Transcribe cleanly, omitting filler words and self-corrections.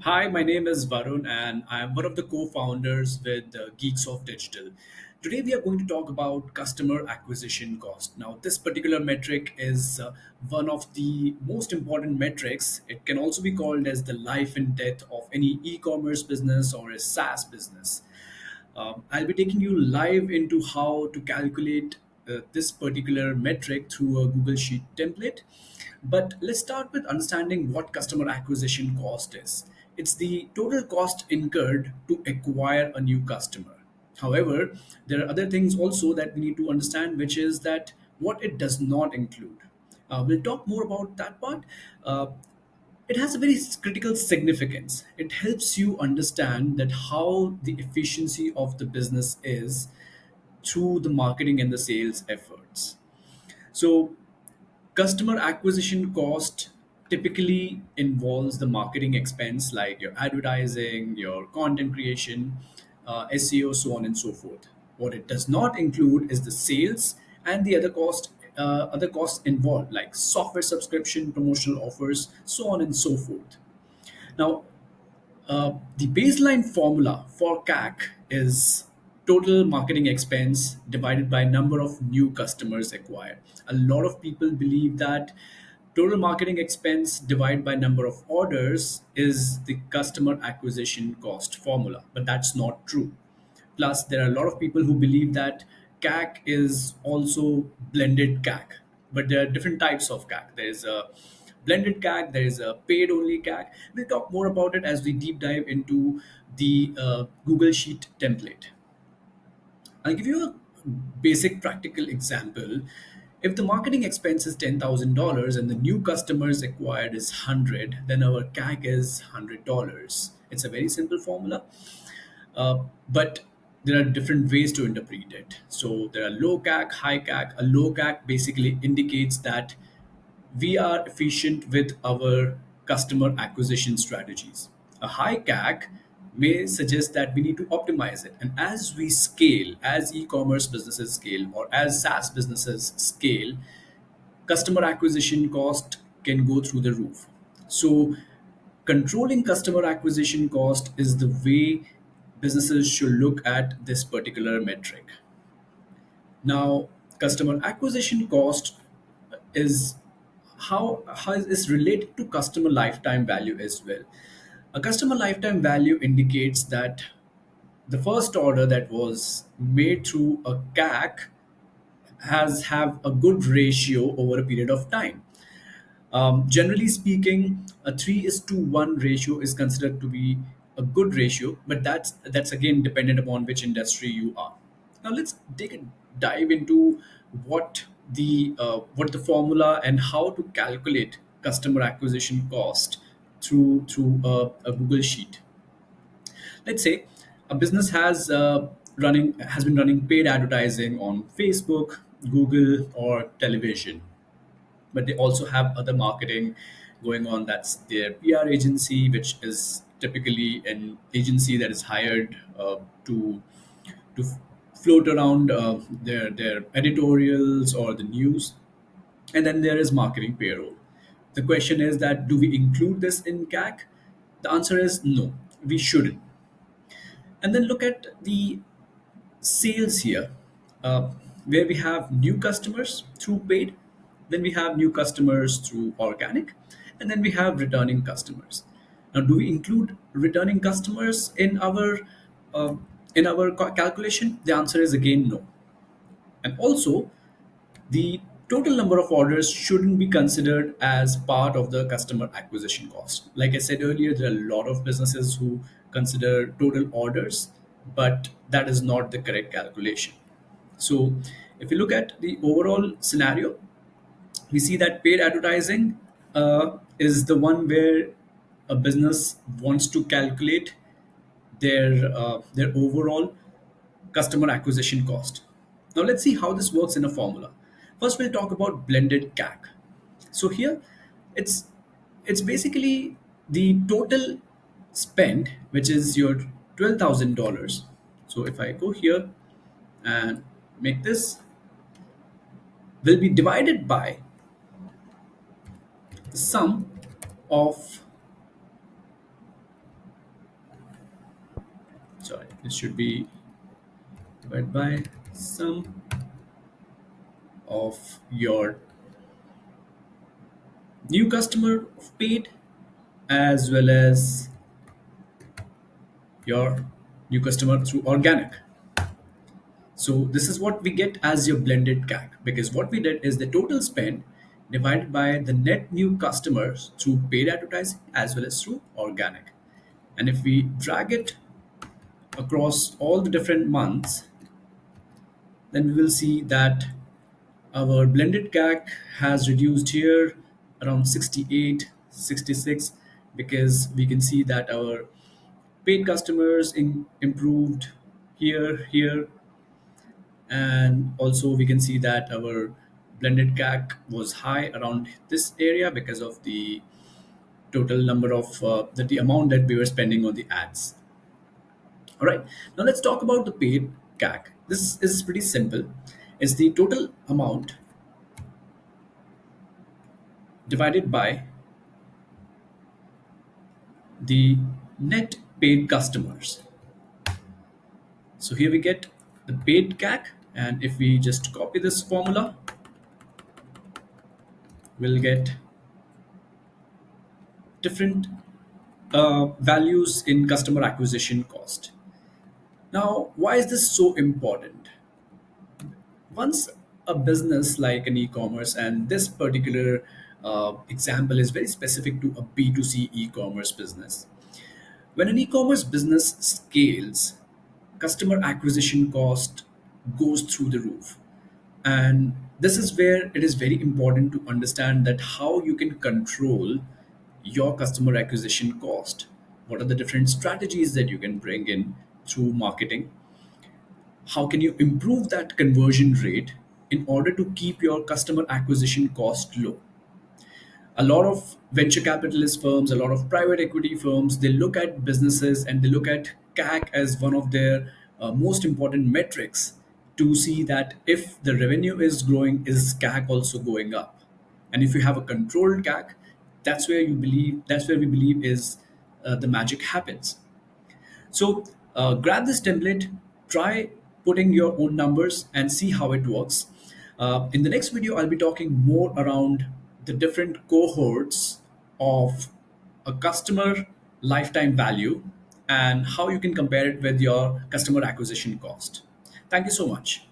Hi, my name is Varun, and I'm one of the co founders with Geeks of Digital. Today, we are going to talk about customer acquisition cost. Now, this particular metric is one of the most important metrics. It can also be called as the life and death of any e commerce business or a SaaS business. I'll be taking you live into how to calculate this particular metric through a Google Sheet template. But let's start with understanding what customer acquisition cost is. It's the total cost incurred to acquire a new customer. However, there are other things also that we need to understand, which is that what it does not include. We'll talk more about that part. Uh, it has a very critical significance. It helps you understand that how the efficiency of the business is through the marketing and the sales efforts. So customer acquisition cost typically involves the marketing expense like your advertising, your content creation, SEO, so on and so forth. What it does not include is the sales and the other costs involved like software subscription, promotional offers, so on and so forth. Now, the baseline formula for CAC is total marketing expense divided by number of new customers acquired. A lot of people believe that total marketing expense divided by number of orders is the customer acquisition cost formula, but that's not true. Plus, there are a lot of people who believe that CAC is also blended CAC, but there are different types of CAC. There's a blended CAC, there is a paid only CAC. We'll talk more about it as we deep dive into the Google Sheet template. I'll give you a basic practical example. If the marketing expense is $10,000 and the new customers acquired is 100, then our CAC is $100. It's a very simple formula. But there are different ways to interpret it. So there are low CAC, high CAC. A low CAC basically indicates that we are efficient with our customer acquisition strategies. A high CAC may suggest that we need to optimize it. And as we scale, as e commerce businesses scale, or as SaaS businesses scale, customer acquisition cost can go through the roof. So, controlling customer acquisition cost is the way businesses should look at this particular metric. Now, customer acquisition cost is how is related to customer lifetime value as well. A customer lifetime value indicates that the first order that was made through a CAC has have a good ratio over a period of time. Generally speaking, a 3:1 ratio is considered to be a good ratio, but that's again dependent upon which industry you are. Now let's take a dive into what the formula and how to calculate customer acquisition cost through a Google Sheet. Let's say a business has been running paid advertising on Facebook, Google, or television, but they also have other marketing going on. That's their PR agency, which is typically an agency that is hired to float around their editorials or the news. And then there is marketing payroll. The question is that do we include this in CAC? The answer is no, we shouldn't. And then look at the sales here, uh, where we have new customers through paid, then we have new customers through organic, and then we have returning customers. Now, do we include returning customers uh, in our calculation? The answer is again no. And also, the total number of orders shouldn't be considered as part of the customer acquisition cost. Like I said earlier, there are a lot of businesses who consider total orders, but that is not the correct calculation. So, if you look at the overall scenario, we see that paid advertising is the one where a business wants to calculate their overall customer acquisition cost. Now let's see how this works in a formula. First, we'll talk about blended CAC. So here, it's it's basically the total spend, which is your $12,000. So if I go here and make this, will be divided by the sum of Sorry, this should be divided by sum of your new customer paid as well as your new customer through organic. So this is what we get as your blended CAC, because what we did is the total spend divided by the net new customers through paid advertising as well as through organic. And if we drag it across all the different months, then we will see that our blended CAC has reduced here around 68, 66, because we can see that our paid customers improved here, and also we can see that our blended CAC was high around this area because of the total number of the amount that we were spending on the ads. All right, now let's talk about the paid CAC. This is pretty simple. It's the total amount divided by the net paid customers. So here we get the paid CAC, and if we just copy this formula, we'll get different values in customer acquisition cost. Now, why is this so important? Once a business like an e-commerce, and this particular example is very specific to a B2C e-commerce business. When an e-commerce business scales, customer acquisition cost goes through the roof. And this is where it is very important to understand that how you can control your customer acquisition cost. What are the different strategies that you can bring in through marketing? How can you improve that conversion rate in order to keep your customer acquisition cost low? A lot of venture capitalist firms, a lot of private equity firms, they look at businesses and they look at CAC as one of their most important metrics to see that if the revenue is growing, is CAC also going up? And if you have a controlled CAC, that's where we believe is the magic happens. So grab this template, try putting your own numbers and see how it works. In the next video, I'll be talking more around the different cohorts of a customer lifetime value and how you can compare it with your customer acquisition cost. Thank you so much.